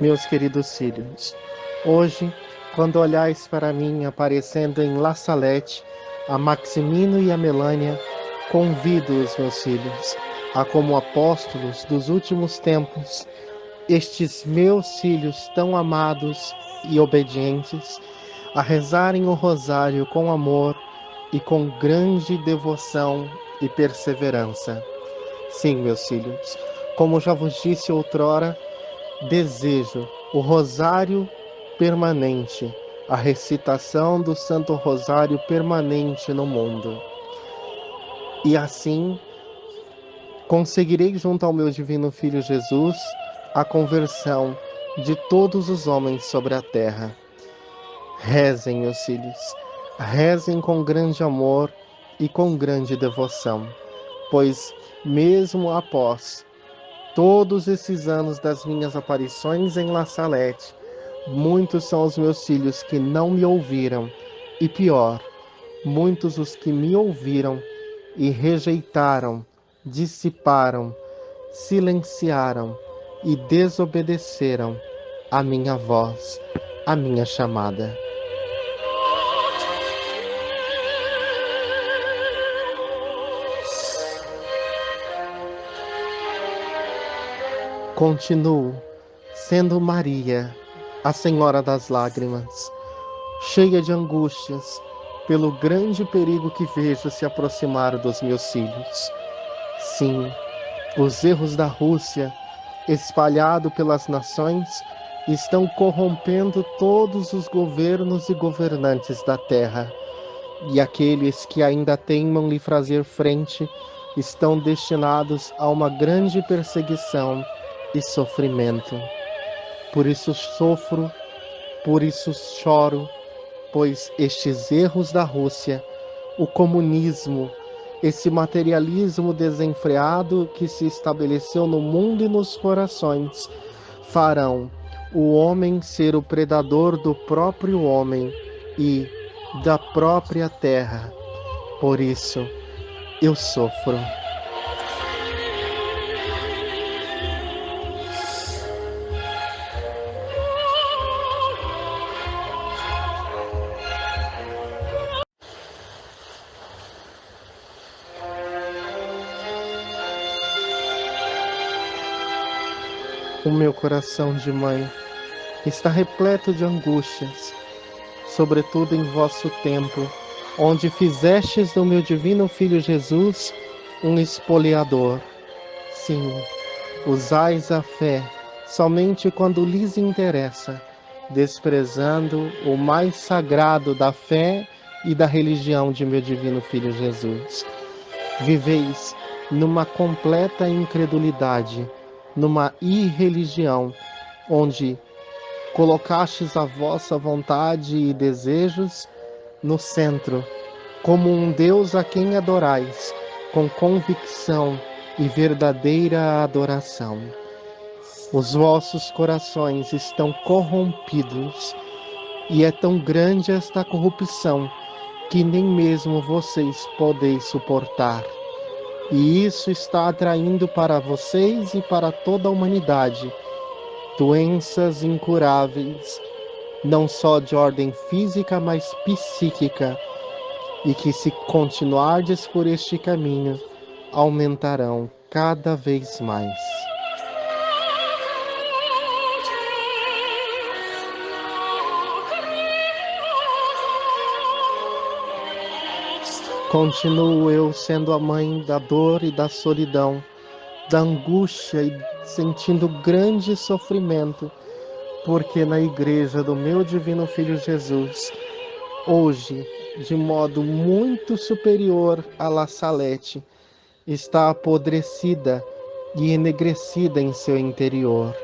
Meus queridos filhos, hoje, quando olhais para mim aparecendo em La Salette, a Maximino e a Melânia, convido os meus filhos a, como apóstolos dos últimos tempos, estes meus filhos tão amados e obedientes, a rezarem o rosário com amor e com grande devoção e perseverança. Sim, meus filhos, como já vos disse outrora, desejo o rosário permanente, a recitação do Santo Rosário permanente no mundo. E assim conseguirei, junto ao meu divino Filho Jesus, a conversão de todos os homens sobre a terra. Rezem, meus filhos, rezem com grande amor e com grande devoção, pois mesmo após todos esses anos das minhas aparições em La Salette, muitos são os meus filhos que não me ouviram, e pior, muitos os que me ouviram e rejeitaram, dissiparam, silenciaram e desobedeceram a minha voz, a minha chamada. Continuo sendo Maria, a Senhora das Lágrimas, cheia de angústias pelo grande perigo que vejo se aproximar dos meus filhos. Sim, os erros da Rússia, espalhados pelas nações, estão corrompendo todos os governos e governantes da terra, e aqueles que ainda teimam lhe fazer frente estão destinados a uma grande perseguição e sofrimento. Por isso sofro, por isso choro, pois estes erros da Rússia, o comunismo, esse materialismo desenfreado que se estabeleceu no mundo e nos corações, farão o homem ser o predador do próprio homem e da própria terra. Por isso, eu sofro. O meu coração de mãe está repleto de angústias, sobretudo em vosso tempo, onde fizestes do meu divino Filho Jesus um espoliador. Sim, usais a fé somente quando lhes interessa, desprezando o mais sagrado da fé e da religião de meu divino Filho Jesus. Viveis numa completa incredulidade, numa irreligião, onde colocastes a vossa vontade e desejos no centro, como um Deus a quem adorais, com convicção e verdadeira adoração. Os vossos corações estão corrompidos, e é tão grande esta corrupção que nem mesmo vocês podeis suportar. E isso está atraindo para vocês e para toda a humanidade doenças incuráveis, não só de ordem física, mas psíquica, e que, se continuardes por este caminho, aumentarão cada vez mais. Continuo eu sendo a mãe da dor e da solidão, da angústia e sentindo grande sofrimento, porque na igreja do meu divino Filho Jesus, hoje, de modo muito superior à La Salette, está apodrecida e enegrecida em seu interior.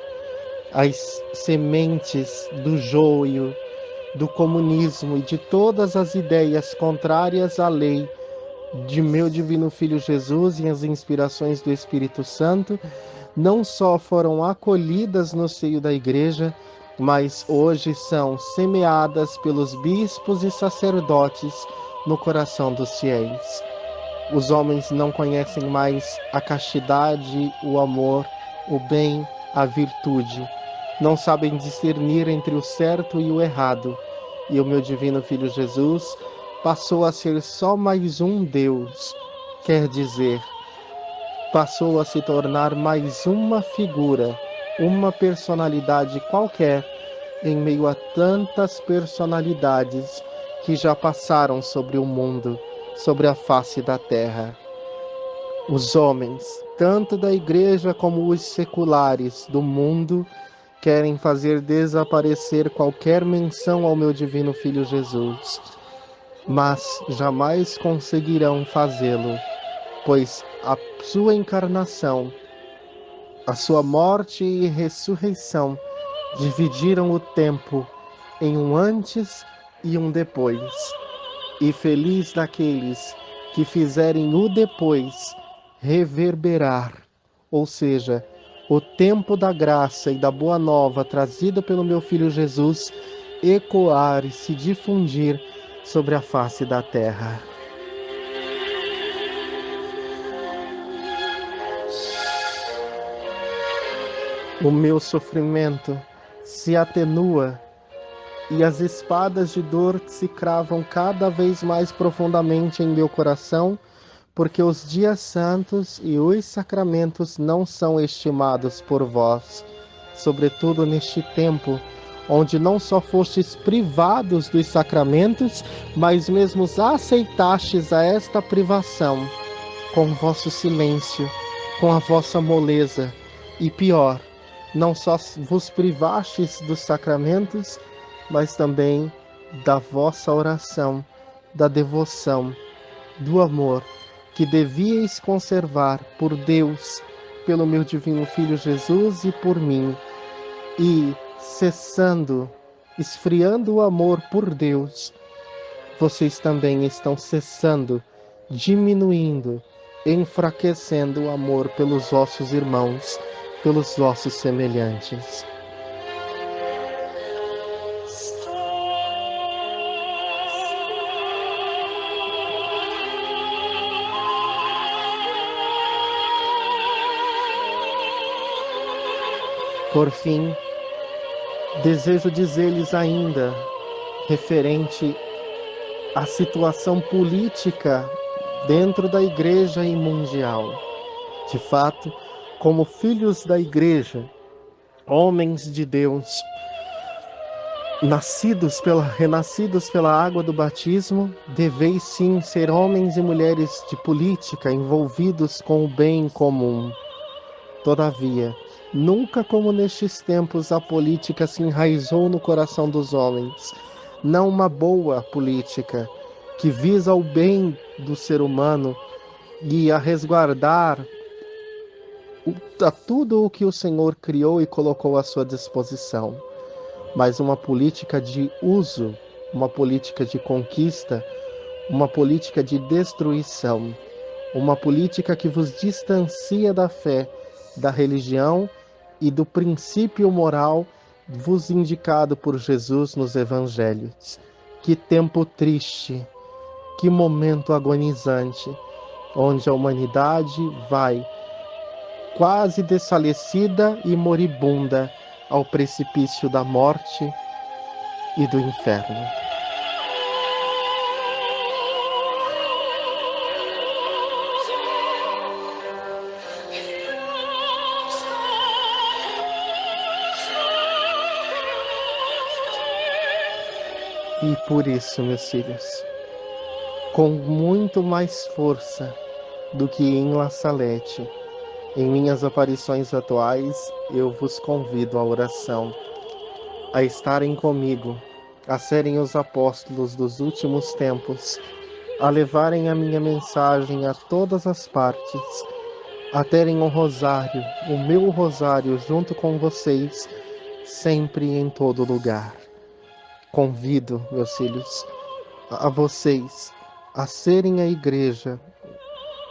As sementes do joio, do comunismo e de todas as ideias contrárias à lei de meu divino Filho Jesus e as inspirações do Espírito Santo, não só foram acolhidas no seio da igreja, mas hoje são semeadas pelos bispos e sacerdotes no coração dos fiéis. Os homens não conhecem mais a castidade, o amor, o bem, a virtude. não sabem discernir entre o certo e o errado. E o meu divino Filho Jesus passou a ser só mais um Deus, quer dizer, passou a se tornar mais uma figura, uma personalidade qualquer, em meio a tantas personalidades que já passaram sobre o mundo, sobre a face da terra. Os homens, tanto da igreja como os seculares do mundo, querem fazer desaparecer qualquer menção ao meu divino Filho Jesus, mas jamais conseguirão fazê-lo, pois a sua encarnação, a sua morte e ressurreição dividiram o tempo em um antes e um depois. E feliz daqueles que fizerem o depois reverberar, ou seja, o tempo da graça e da boa nova trazida pelo meu Filho Jesus ecoar e se difundir sobre a face da terra. O meu sofrimento se atenua e as espadas de dor se cravam cada vez mais profundamente em meu coração, porque os dias santos e os sacramentos não são estimados por vós, sobretudo neste tempo, onde não só fostes privados dos sacramentos, mas mesmo aceitastes a esta privação com o vosso silêncio, com a vossa moleza, e pior, não só vos privastes dos sacramentos, mas também da vossa oração, da devoção, do amor que devíeis conservar por Deus, pelo meu divino Filho Jesus e por mim, e cessando, esfriando o amor por Deus, vocês também estão cessando, diminuindo, enfraquecendo o amor pelos vossos irmãos, pelos vossos semelhantes. Por fim, desejo dizer-lhes ainda, referente à situação política dentro da Igreja e mundial. De fato, como filhos da Igreja, homens de Deus, renascidos pela água do batismo, deveis sim ser homens e mulheres de política envolvidos com o bem comum. Todavia, nunca como nestes tempos a política se enraizou no coração dos homens, não uma boa política que visa o bem do ser humano e a resguardar a tudo o que o Senhor criou e colocou à sua disposição, mas uma política de uso, uma política de conquista, uma política de destruição, uma política que vos distancia da fé, da religião e do princípio moral vos indicado por Jesus nos evangelhos. Que tempo triste, que momento agonizante, onde a humanidade vai quase desfalecida e moribunda ao precipício da morte e do inferno. E por isso, meus filhos, com muito mais força do que em La Salete, em minhas aparições atuais, eu vos convido à oração, a estarem comigo, a serem os apóstolos dos últimos tempos, a levarem a minha mensagem a todas as partes, a terem um rosário, o meu rosário junto com vocês, sempre e em todo lugar. Convido, meus filhos, a vocês a serem a igreja,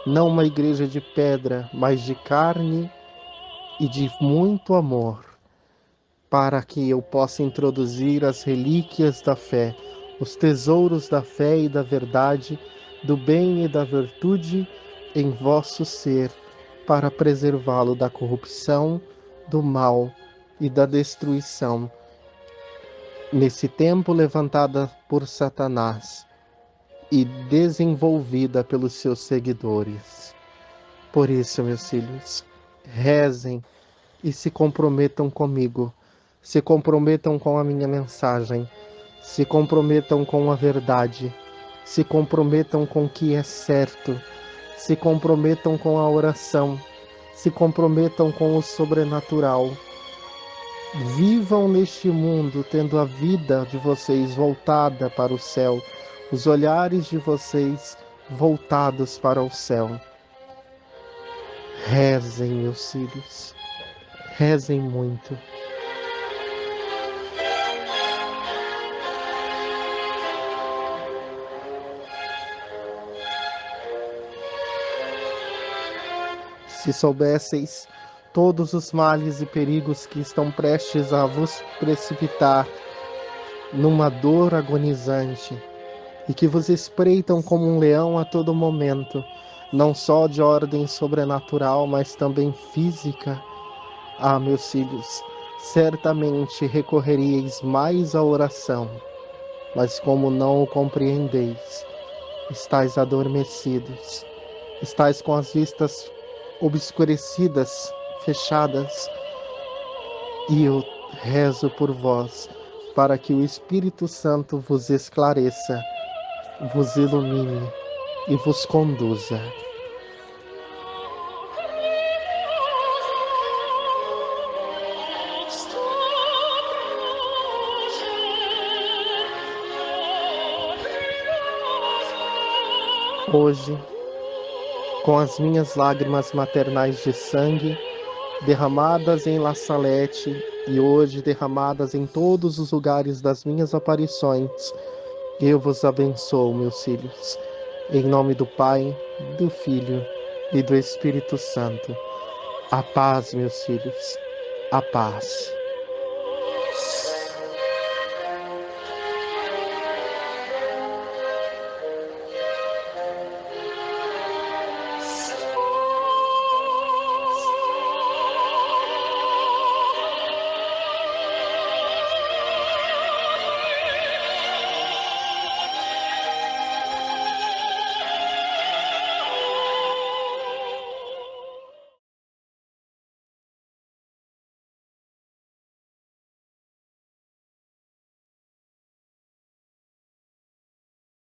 não uma igreja de pedra, mas de carne e de muito amor, para que eu possa introduzir as relíquias da fé, os tesouros da fé e da verdade, do bem e da virtude em vosso ser, para preservá-lo da corrupção, do mal e da destruição, nesse tempo levantada por Satanás e desenvolvida pelos seus seguidores. Por isso, meus filhos, rezem e se comprometam comigo, se comprometam com a minha mensagem, se comprometam com a verdade, se comprometam com o que é certo, se comprometam com a oração, se comprometam com o sobrenatural. Vivam neste mundo tendo a vida de vocês voltada para o céu, os olhares de vocês voltados para o céu. Rezem, meus filhos, rezem muito. Se soubesseis todos os males e perigos que estão prestes a vos precipitar numa dor agonizante, e que vos espreitam como um leão a todo momento, não só de ordem sobrenatural, mas também física, meus filhos, certamente recorreríeis mais à oração, mas como não o compreendeis, estáis adormecidos, estáis com as vistas obscurecidas, fechadas, e eu rezo por vós, para que o Espírito Santo vos esclareça, vos ilumine e vos conduza. Hoje, com as minhas lágrimas maternais de sangue, derramadas em La Salette e hoje derramadas em todos os lugares das minhas aparições, eu vos abençoo, meus filhos, em nome do Pai, do Filho e do Espírito Santo. A paz, meus filhos, a paz.